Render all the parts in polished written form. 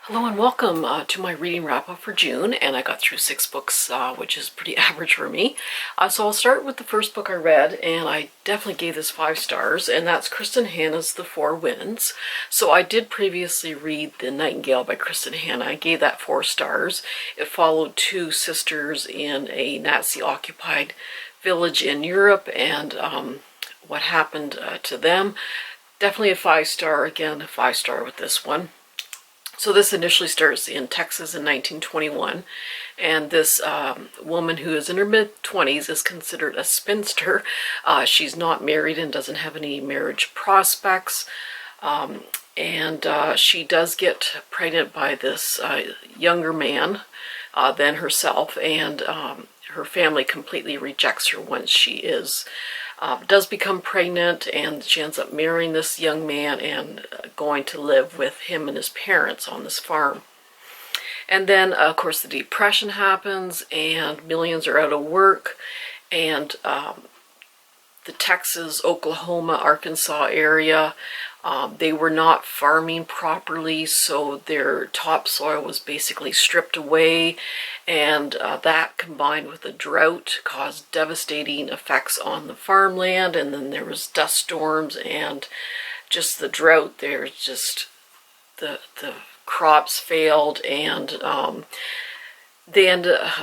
Hello and welcome to my reading wrap-up for June, and I got through 6 books, which is pretty average for me. So I'll start with the first book I read, and I definitely gave this 5 stars, and that's Kristen Hanna's The Four Winds. So I did previously read The Nightingale by Kristen Hanna. I gave that 4 stars. It followed 2 sisters in a Nazi-occupied village in Europe, and what happened to them. Definitely a 5-star, again, a 5-star with this one. So this initially starts in Texas in 1921, and this woman who is in her mid-20s is considered a spinster. She's not married and doesn't have any marriage prospects, and she does get pregnant by this younger man than herself, and her family completely rejects her once she does become pregnant, and she ends up marrying this young man and going to live with him and his parents on this farm. And then, of course, the Depression happens, and millions are out of work, and the Texas, Oklahoma, Arkansas area, they were not farming properly, so their topsoil was basically stripped away, and that combined with the drought caused devastating effects on the farmland. And then there was dust storms and just the drought. There's just the crops failed, and a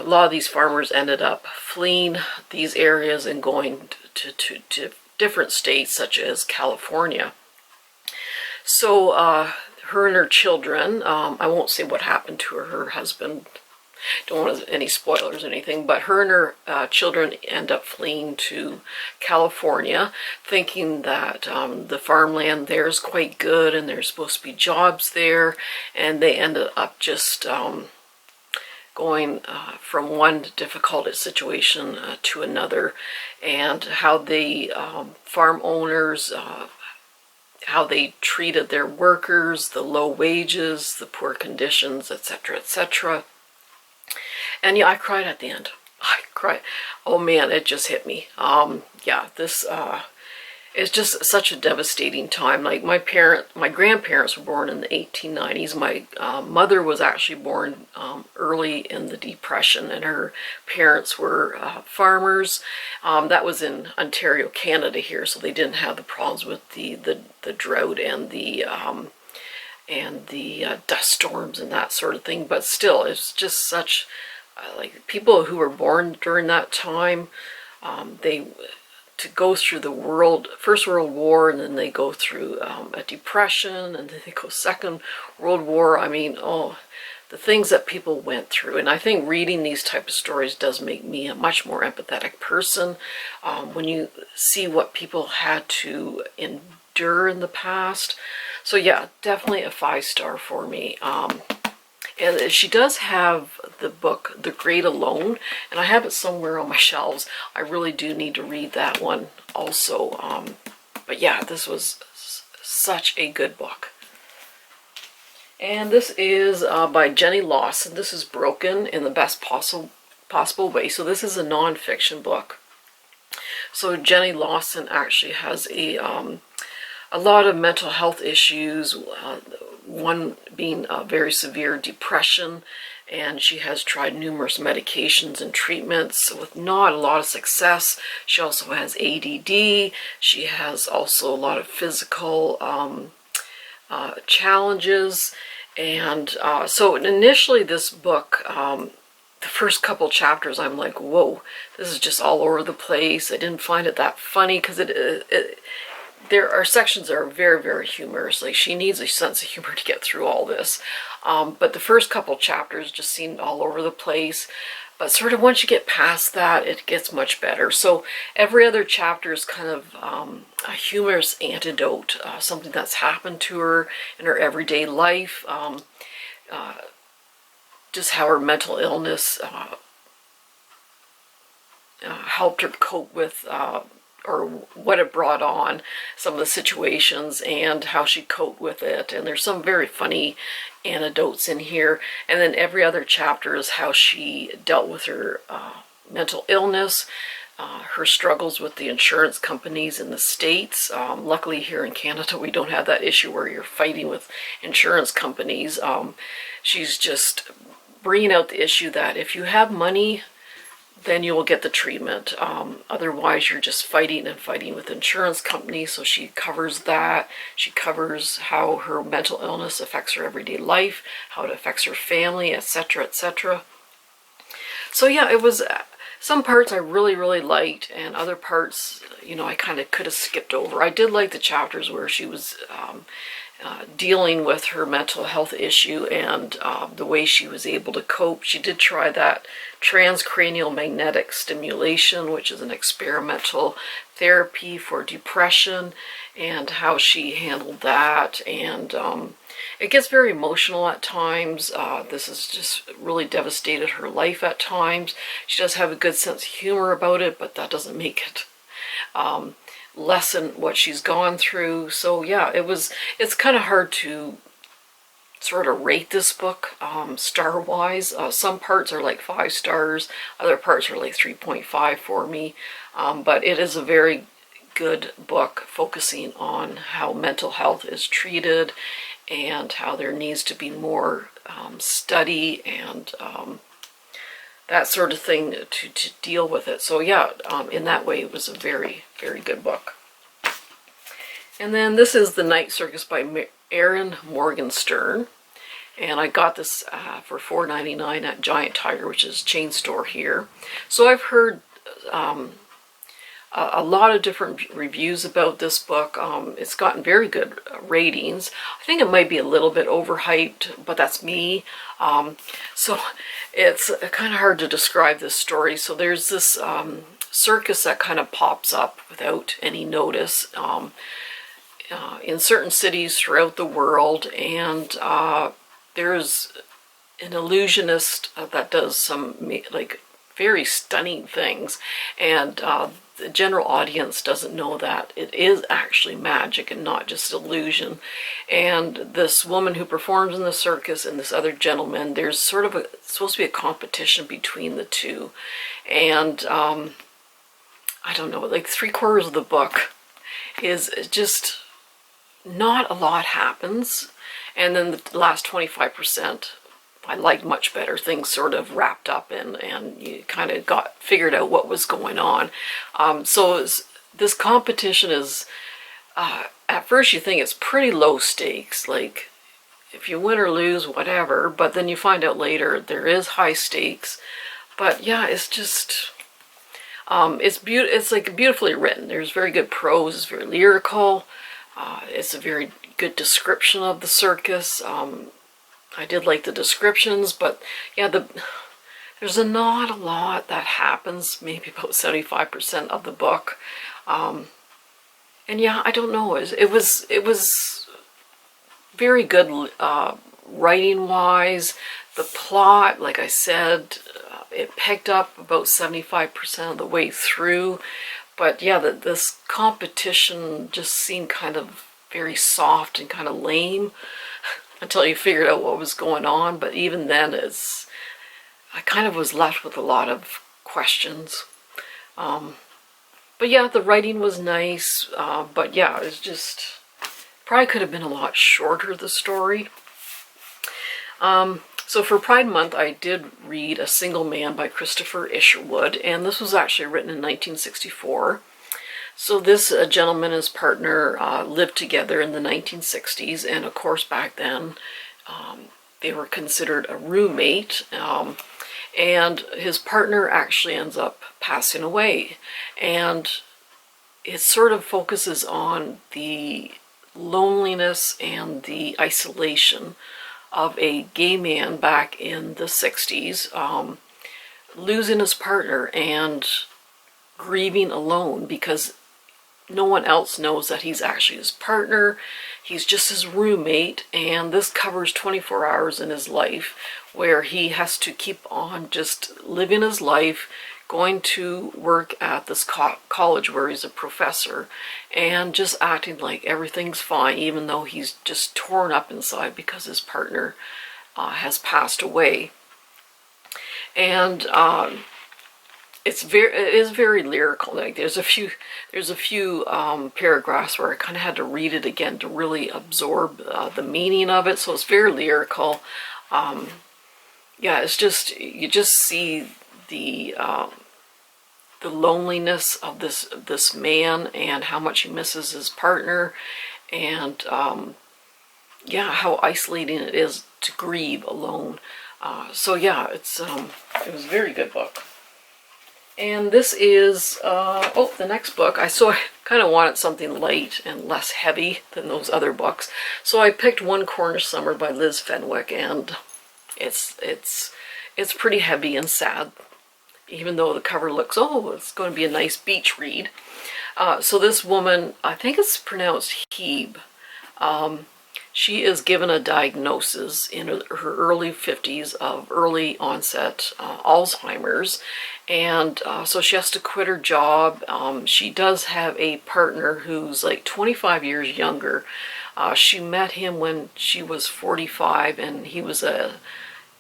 lot of these farmers ended up fleeing these areas and going to different states such as California. So her and her children, I won't say what happened to her husband, don't want any spoilers or anything, but her and her children end up fleeing to California, thinking that the farmland there is quite good and there's supposed to be jobs there, and they ended up just going from one difficult situation to another, and how the farm owners, how they treated their workers, the low wages, the poor conditions, etc., etc. And yeah, I cried at the end. I cried. Oh man, it just hit me. Yeah, this is just such a devastating time. Like my grandparents were born in the 1890s. My mother was actually born early in the Depression, and her parents were farmers. That was in Ontario, Canada here, so they didn't have the problems with the drought and the dust storms and that sort of thing. But still, it's just such like people who were born during that time, to go through the First World War, and then they go through a depression, and then they go Second World War. I mean, oh, the things that people went through. And I think reading these type of stories does make me a much more empathetic person. When you see what people had to endure in the past. So yeah, definitely a 5-star for me. And she does have the book, The Great Alone, and I have it somewhere on my shelves. I really do need to read that one also. But yeah, this was such a good book. And this is by Jenny Lawson. This is Broken in the Best Possible Way. So this is a non-fiction book. So Jenny Lawson actually has a lot of mental health issues, one being very severe depression, and she has tried numerous medications and treatments with not a lot of success. She also has ADD. She has also a lot of physical challenges, and so initially this book, the first couple chapters, I'm like, whoa, this is just all over the place. I didn't find it that funny, because there are sections that are very, very humorous. Like, she needs a sense of humor to get through all this. But the first couple chapters just seemed all over the place. But sort of once you get past that, it gets much better. So every other chapter is kind of a humorous antidote, something that's happened to her in her everyday life. Just how her mental illness helped her cope with or what it brought on, some of the situations, and how she coped with it. And there's some very funny anecdotes in here. And then every other chapter is how she dealt with her mental illness, her struggles with the insurance companies in the States. Luckily here in Canada we don't have that issue where you're fighting with insurance companies. She's just bringing out the issue that if you have money, then you will get the treatment. Otherwise you're just fighting and fighting with insurance companies. So she covers that. She covers how her mental illness affects her everyday life, how it affects her family, etc., etc. So yeah, it was some parts I really, really liked, and other parts, you know, I kind of could have skipped over. I did like the chapters where she was dealing with her mental health issue and the way she was able to cope. She did try that transcranial magnetic stimulation, which is an experimental therapy for depression, and how she handled that. And it gets very emotional at times. This has just really devastated her life at times. She does have a good sense of humor about it, but that doesn't make it lessen what she's gone through. So yeah, it's kind of hard to sort of rate this book star-wise. Some parts are like 5 stars, other parts are like 3.5 for me, but it is a very good book focusing on how mental health is treated and how there needs to be more study and that sort of thing to deal with it. So yeah, in that way it was a very, very good book. And then this is The Night Circus by Erin Morgenstern. And I got this for $4.99 at Giant Tiger, which is a chain store here. So I've heard a lot of different reviews about this book. It's gotten very good ratings. I think it might be a little bit overhyped, but that's me. So it's kind of hard to describe this story. So there's this circus that kind of pops up without any notice in certain cities throughout the world, and there's an illusionist that does some like very stunning things, and the general audience doesn't know that it is actually magic and not just illusion. And this woman who performs in the circus and this other gentleman, there's sort of supposed to be a competition between the two. And I don't know, like 3/4 of the book is just not a lot happens. And then the last 25%, I liked much better. Things sort of wrapped up and you kind of figured out what was going on. So this competition is, at first you think it's pretty low stakes, like if you win or lose, whatever, but then you find out later there is high stakes. But yeah, it's just, it's like beautifully written. There's very good prose, it's very lyrical. It's a very good description of the circus. I did like the descriptions, but yeah, there's not a lot that happens, maybe about 75% of the book. And yeah, I don't know, it was very good writing wise. The plot, like I said, it picked up about 75% of the way through. But yeah, this competition just seemed kind of very soft and kind of lame until you figured out what was going on. But even then, I kind of was left with a lot of questions. But yeah, the writing was nice. But yeah, it was just, probably could have been a lot shorter, the story. So for Pride Month, I did read A Single Man by Christopher Isherwood, and this was actually written in 1964. So this gentleman and his partner lived together in the 1960s, and of course back then they were considered a roommate, and his partner actually ends up passing away, and it sort of focuses on the loneliness and the isolation of a gay man back in the 60s, losing his partner and grieving alone because no one else knows that he's actually his partner. He's just his roommate, and this covers 24 hours in his life where he has to keep on just living his life, going to work at this college where he's a professor, and just acting like everything's fine, even though he's just torn up inside because his partner has passed away. And it is very lyrical. Like there's a few paragraphs where I kind of had to read it again to really absorb the meaning of it. So it's very lyrical. Yeah, it's just, you just see the loneliness of this man and how much he misses his partner, and yeah, how isolating it is to grieve alone. So yeah, it was a very good book. And this is, the next book. I kind of wanted something light and less heavy than those other books. So I picked One Cornish Summer by Liz Fenwick, and it's pretty heavy and sad, even though the cover looks, it's going to be a nice beach read. So this woman, I think it's pronounced Hebe, she is given a diagnosis in her early 50s of early onset Alzheimer's, and so she has to quit her job. She does have a partner who's like 25 years younger. She met him when she was 45, and he was a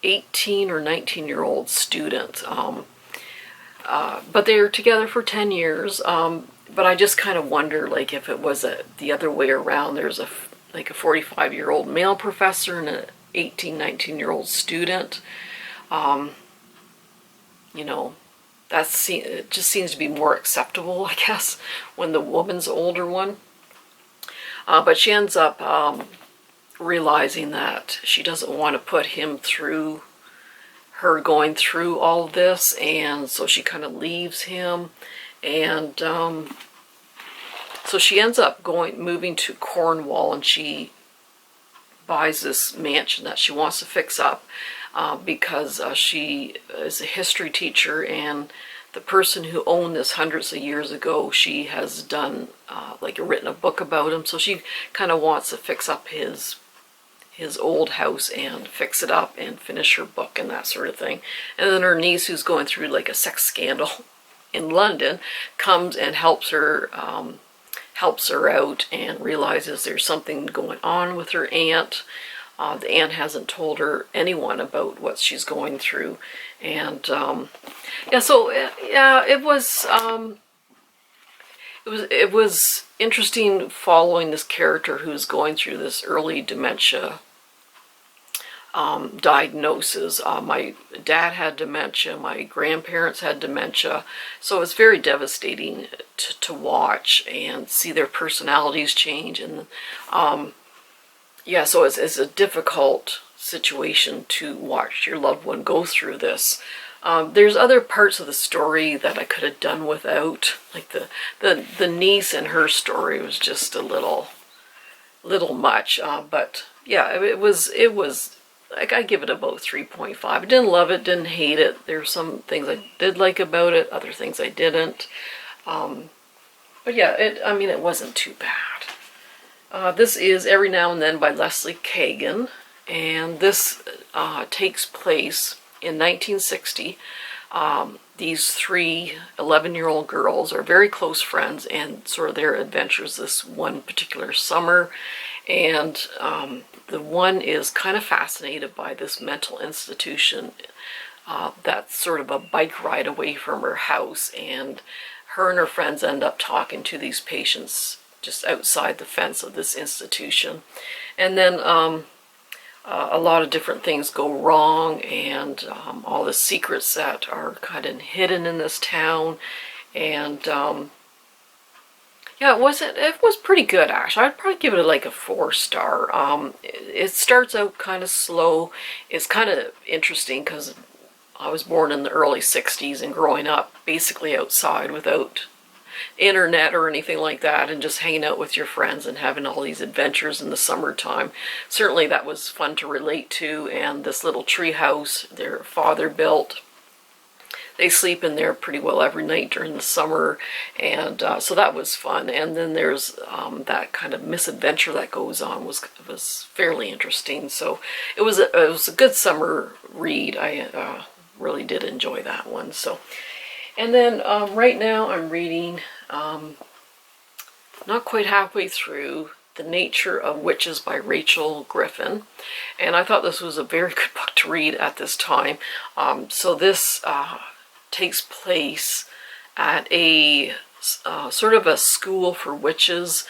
18 or 19-year-old student. But they were together for 10 years. But I just kind of wonder, like, if it was the other way around. There's a 45-year-old male professor and an 18, 19-year-old student. You know, it just seems to be more acceptable, I guess, when the woman's older one. But she ends up realizing that she doesn't want to put him through her going through all of this, and so she kind of leaves him, and so she ends up moving to Cornwall, and she buys this mansion that she wants to fix up because she is a history teacher, and the person who owned this hundreds of years ago, she has done written a book about him, so she kind of wants to fix up his old house and fix it up and finish her book and that sort of thing. And then her niece, who's going through like a sex scandal in London, comes and helps her out, and realizes there's something going on with her aunt. The aunt hasn't told her anyone about what she's going through, and it was interesting following this character who's going through this early dementia diagnosis. My dad had dementia, my grandparents had dementia, so it's very devastating to watch and see their personalities change, and so it's a difficult situation to watch your loved one go through this. There's other parts of the story that I could have done without, like the niece and her story was just a little much, but yeah, it was like, I give it about 3.5. I didn't love it, didn't hate it. There's some things I did like about it, other things I didn't. But yeah, it wasn't too bad. This is Every Now and Then by Leslie Kagan, and this takes place in 1960. These three 11-year-old girls are very close friends, and sort of their adventures this one particular summer. And the one is kind of fascinated by this mental institution that's sort of a bike ride away from her house, and her friends end up talking to these patients just outside the fence of this institution. And then a lot of different things go wrong, and all the secrets that are kind of hidden in this town. And yeah, it was pretty good, actually. I'd probably give it like a 4-star. It starts out kind of slow. It's kind of interesting because I was born in the early 60s and growing up basically outside without internet or anything like that, and just hanging out with your friends and having all these adventures in the summertime. Certainly that was fun to relate to. And this little tree house their father built, they sleep in there pretty well every night during the summer, and so that was fun. And then there's that kind of misadventure that goes on was fairly interesting. So it was a good summer read. I really did enjoy that one. So, and then right now I'm reading, not quite halfway through, The Nature of Witches by Rachel Griffin, and I thought this was a very good book to read at this time. So this takes place at a sort of a school for witches.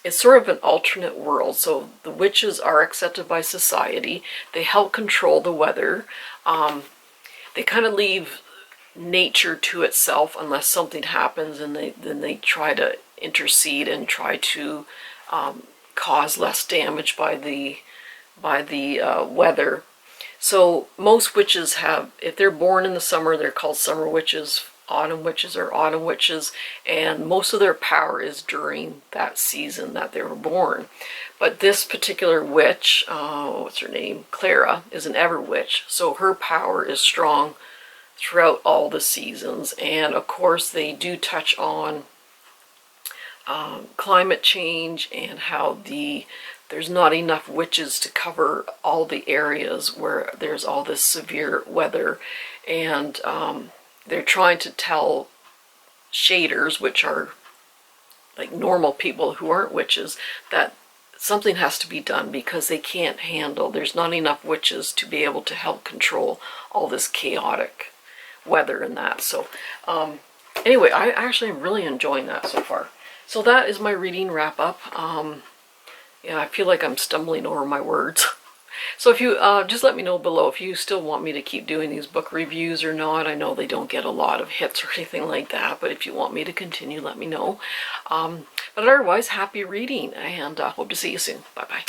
It's sort of an alternate world. So the witches are accepted by society. They help control the weather. They kind of leave nature to itself unless something happens, and then they try to intercede and try to cause less damage by the weather. So most witches have, if they're born in the summer, they're called summer witches. Autumn witches are autumn witches, and most of their power is during that season that they were born. But this particular witch, what's her name? Clara, is an ever witch, so her power is strong throughout all the seasons. And of course they do touch on climate change and how there's not enough witches to cover all the areas where there's all this severe weather. And they're trying to tell shaders, which are like normal people who aren't witches, that something has to be done because they can't handle, there's not enough witches to be able to help control all this chaotic weather and that. So anyway, I actually am really enjoying that so far. So that is my reading wrap up. Yeah, I feel like I'm stumbling over my words. So if you, just let me know below if you still want me to keep doing these book reviews or not. I know they don't get a lot of hits or anything like that, but if you want me to continue, let me know. But otherwise, happy reading, and hope to see you soon. Bye-bye.